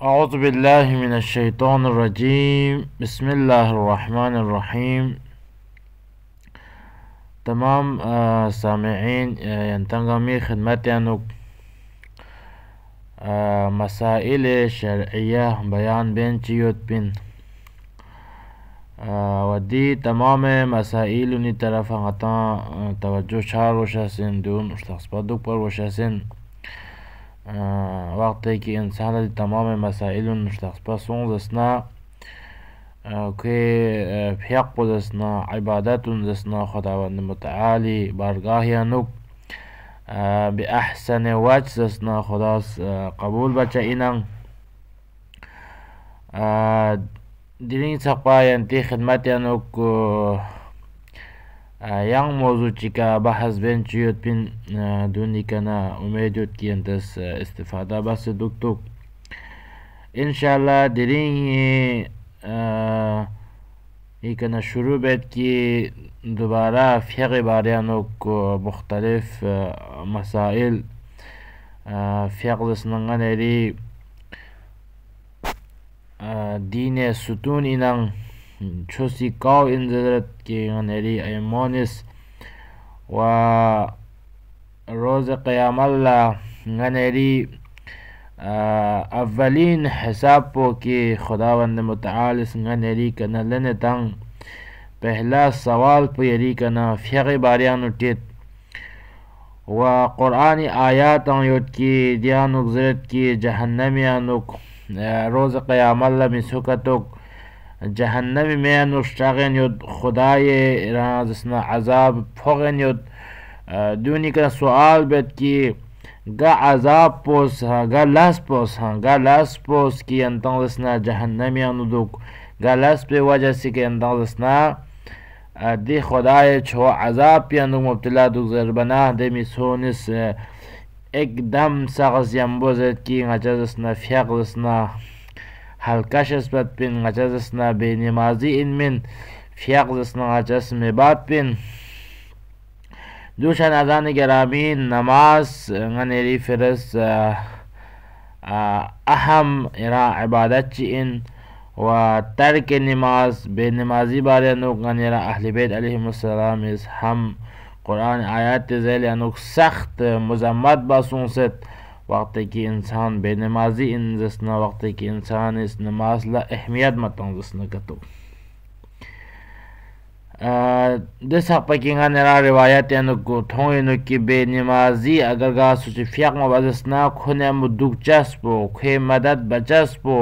أعوذ بالله من الشيطان الرجيم بسم الله الرحمن الرحيم. تمام سامعين ينتظمي خدمتي أنو مسائل شرعية بيان بين تيوت بين ودي تمام مسائل ني طرف غتا توجه شار وشاسين دون اشتخص بدوك پر وشاسين وقتی که انسان تمام مسائل اشتخص بسون دسنا که فیق دسنا عبادت دسنا خداوند متعالی بارگاهی انوک بأحسن وجه دسنا خداس قبول بچه اینن دینی سقا ینتی خدمت انوک yang موضوع چیکا بحث بین چیوت بین دونی کنا امیدوت کی انتس استفاده بس دکتوک انشاءالله درین ای کنا شروع بید کی دوباره فقه باریانو کو مختلف مسائل فقه دسنگان اری دین ستون اینن چوسی کاو انزدرت کی غنری ایمونس و روز قیام الله غنری اولین حساب پو کی خداوند متعال غنری کنا لنتن پہلا سوال پو یری کنا فقه باریانو تیت و قرآن آیات یوت کی دیانو زرت کی جہنمیانو روز قیام الله مسوکتوک جهنمی میان اشتاقین یود خدای رازسنا عذاب فوقین یود دونی که سوال بید کی گا عذاب پوس ها گا لاس پوس ها گا لاس پوس کی انتظرسنا جهنمی انودوک گا لاس پی وجه سی که انتظرسنا دی خدای چو عذاب پیانو مبتلا دوک زربناه دمی سونس اکدم سغز یمبوزد کی غجزسنا فیقزسنا هلکش اسبت بین غجزسنا بی نمازی این من فیقزسنا غجز مباد بین دوشن ازان گرامی نماز غنیری فرس اهم ارا عبادت چی این و ترک نماز بی نمازی بارے انوک غنیرا اہل بیت علیہم السلام از ہم قرآن آیات ذیل انوک سخت مزمت باسون ست وقتی که انسان بے نمازی انزسنا وقتی که انسان اس نماز لا اہمیت متنزسنا کتو دس حق پاکینگا نرا روایت انکو تھون انکی بے نمازی اگر گا سوچی فیق مبازسنا کھونے امو دوک چسپو کھوے مدد بچسپو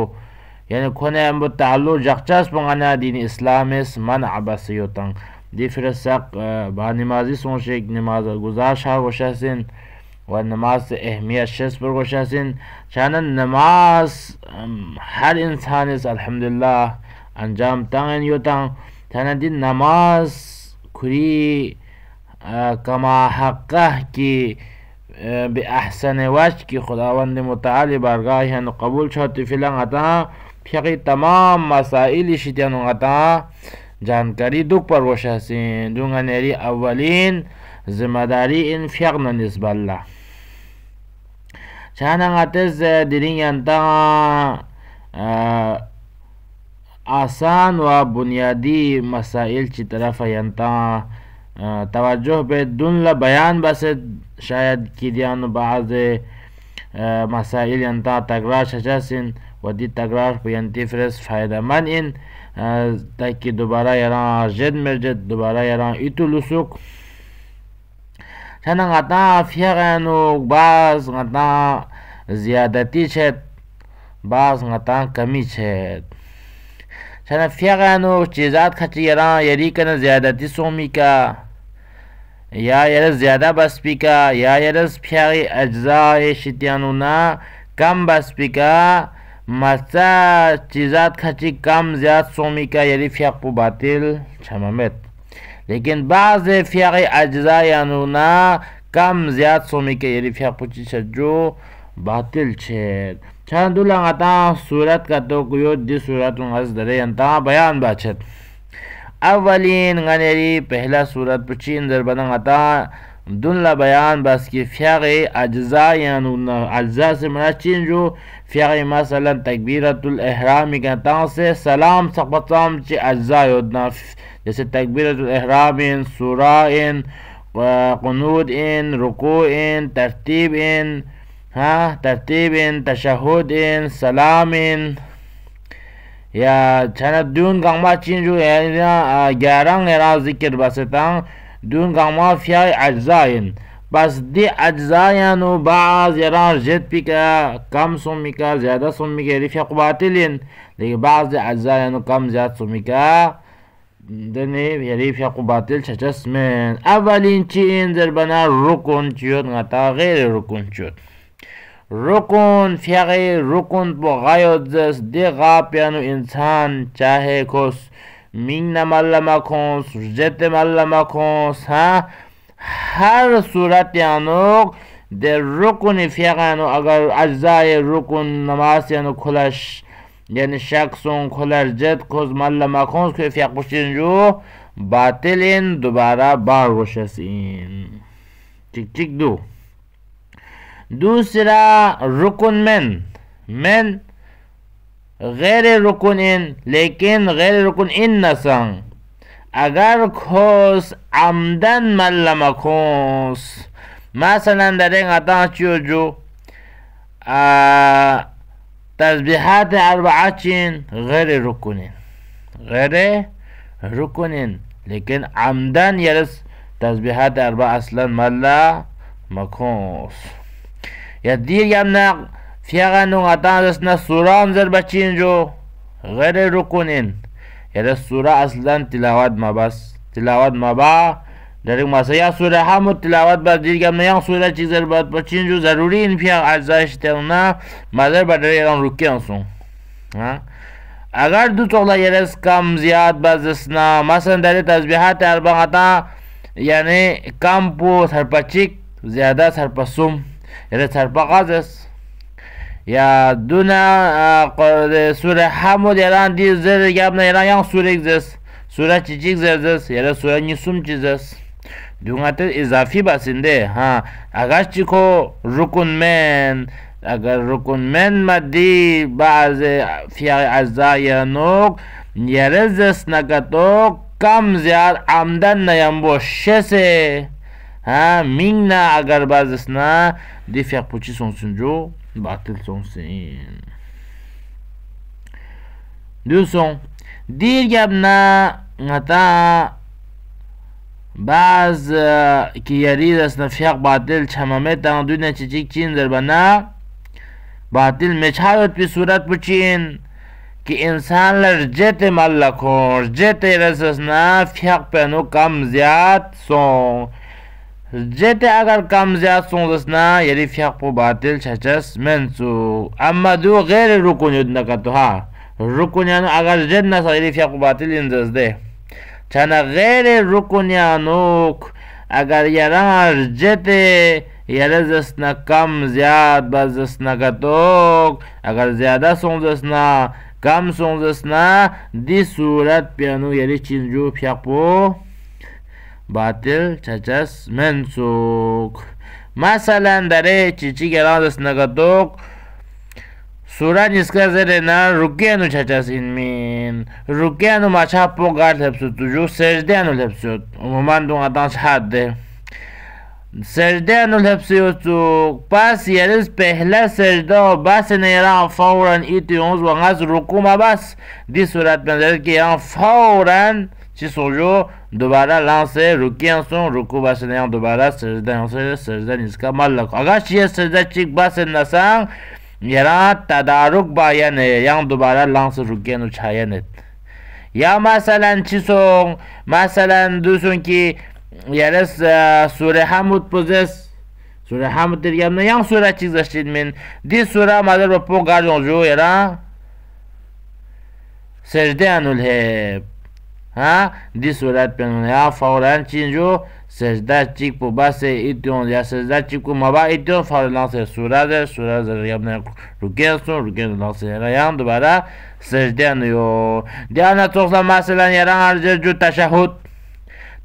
یعنی کھونے امو تعلق جخ چسپو غنا دین اسلام اس منع بسیوتن دی فرسق با نمازی سونشے نماز گزارش ها گوشاسن و نماز اهمیت شس پر گوشاسن چانن نماز هر انسان اس الحمدلله انجام تنگن یوتن چانن دی نماز کری کما حقه کی به احسن وجه کی خداوند متعالی بارگاهی هنو قبول شد فیلن عطا فقی تمام مسائل شیطانو عطا جانکاری دوک پر گوشاسن دونگا نیری اولین زمداری این فقنا نسب الله چانن عطز دیرین ینتا آسان و بنیادی مسائل چی طرف ینتا توجه به دون بیان بس شاید کی دیانو بعض مسائل ینتا تکرار شجاسن و دی تکرار پو ینتی فرس فائدہ من این تاکہ دوبارہ یران جد مرجد دوبارہ یران ایتو لسوک چنان غطا فیغانو باز غطا زیادتی چید باز غطا کمی چید چنان فیغانو چیزات کچی یران یری کن زیادتی سومی کا یا یرز زیادہ بس پی کا یا یرز فیغی اجزای شتیانو نا کم بس پی کا مسا چیزات کچی کم زیاد سومی کا یری فیغ پو باطل چمامت لیکن بعض فیغی اجزایانو نا کم زیاد سومی کا یری فیغ پو چی جو باطل چید چند دولا غطا صورت کا تو کیود دی صورتون از دره انتا بیان باچد اولین غنیری پہلا صورت پچی اندر بدن غطا دون لا بیان بس که فقه اجزا یعنی اجزا سے مراد چین جو فقه مثلا تکبیرت الاحرام میگن تاں سے سلام سقطام چی اجزا یودنا جیسے تکبیرت الاحرام ان سورہ ان قنود ان رکوع ان ترتیب ان ترتیب ان تشہد ان سلام ان یا چند دون گاما چین جو گیارنگ ایرا ذکر بستان دون گاما فیای اجزاین بس دی اجزایانو بعض یران جد پی که کم سمی که زیاده سمی که رفیق باطلین لیکن بعض دی اجزایانو کم زیاد سمی که دنی رفیق باطل چچس من اولین چین در بنا رکن چیود غتا غیر رکن چیود رکن فیغی رکن با غایت زست دی غاپیانو انسان چاہے کس مین ملما کنس جت ملما کنس هر صورت یانو در رکن فیغانو اگر اجزای رکن نماز یانو کلش یعنی شخصون کلش جت کس ملما کنس که فیغ پشتین جو باطلین دوباره بار روشسین چک چک دوسرا رکن من غیر رکن ان لیکن غیر رکن ان نسان اگر کس عمدن ملما کنس مثلا در این عطا چیو جو تسبیحات اربعه چین غیر رکن لیکن عمدن یرس تسبیحات اربعه اصلا ملما کنس یا دیر یمنا فیغانو عطا دسنا سوران زر بچین جو غیر رکنین یعنی سوره اصلا تلاوت ما با در یک مسئله یا سوره همو تلاوت با دیر یمنا یا سوره چیز زر بچین جو ضروری این فیغ اجزایش تلنا مادر با در ایران رکین سون اگر دو تولا یرس کم زیاد بازسنا مثلا در تسبیحات اربعه یعنی کم پو سرپچیک زیاده سرپسوم یعنی سرپقازس یا دونا سوره حمود ایران دی زر گابنا ایران yang سوره اگزس سوره چیچیک زرزس یعنی سوره نیسوم چیزس دونگاتر اضافی بسنده اگر چیکو رکن من اگر رکن من مدی بعض فیاغ اجزای نوک یرزس نکتو کم زیاد عمدن نیم بو شسه مینگ نا اگر بازس نا دی فیاغ پوچی سونسون جو باطل سونسین دوسون دیر گبنا غتا باز که یرید اسنا فیاغ باطل چمامه تا دونه چیچیک چین در بنا باطل مچهایت پی صورت پوچین که انسان لرجت ملکون رجت رسسنا فیاغ پینو کم زیاد سون جت اگر کم زیاد سونسنا یعنی فیاغ پو باطل چچس منسو اما دو غیر رکن ید نکتو رکن یعنی اگر جد نسا یعنی فیاغ پو باطل انزز ده چانا غیر رکن یعنی اگر یران جت یرزسنا کم زیاد بازسنا کتو اگر زیاده سونسنا کم سونسنا دی صورت پیانو یعنی چینجو فیاغ پو باطل چچس منسوک مثلا داره چیچی گران دست نگدوک سورا نسکر زره نا رکیانو چچس این مین رکیانو مچه پو گرد لپسود جو سجده انو لپسود عموما دون ادانش حد ده سجده انو لپسود تو پس یریز پهلا سجده و بس نیران فورا ایتی اونز و غز رکو ما بس دی صورت بندرد که یران فورا چی سوجو دوباره لانسه رکیان سون رکو باشه نیان دوباره سجده نیسکا ملک اگر چیه سجده چیک باشه نسان یران تدارک باینه یان دوباره لانسه رکیانو چاینه یا مثلا چی سون مثلا دوسون که یرس سوره حمود پوزس سوره حمود درگم نه یان سوره چیک زشتید من دی سوره مادر با پو گردون جو یران سجده انو الهب دی صورت پنونه یا فورا چینجو سجده چیک پو بس ایتون یا سجده چیک پو مبا ایتون فورا لانسه سوره در یابنه رکین لانسه یران دوباره سجده نیو دیانا توخلا مثلا یران ارجر جو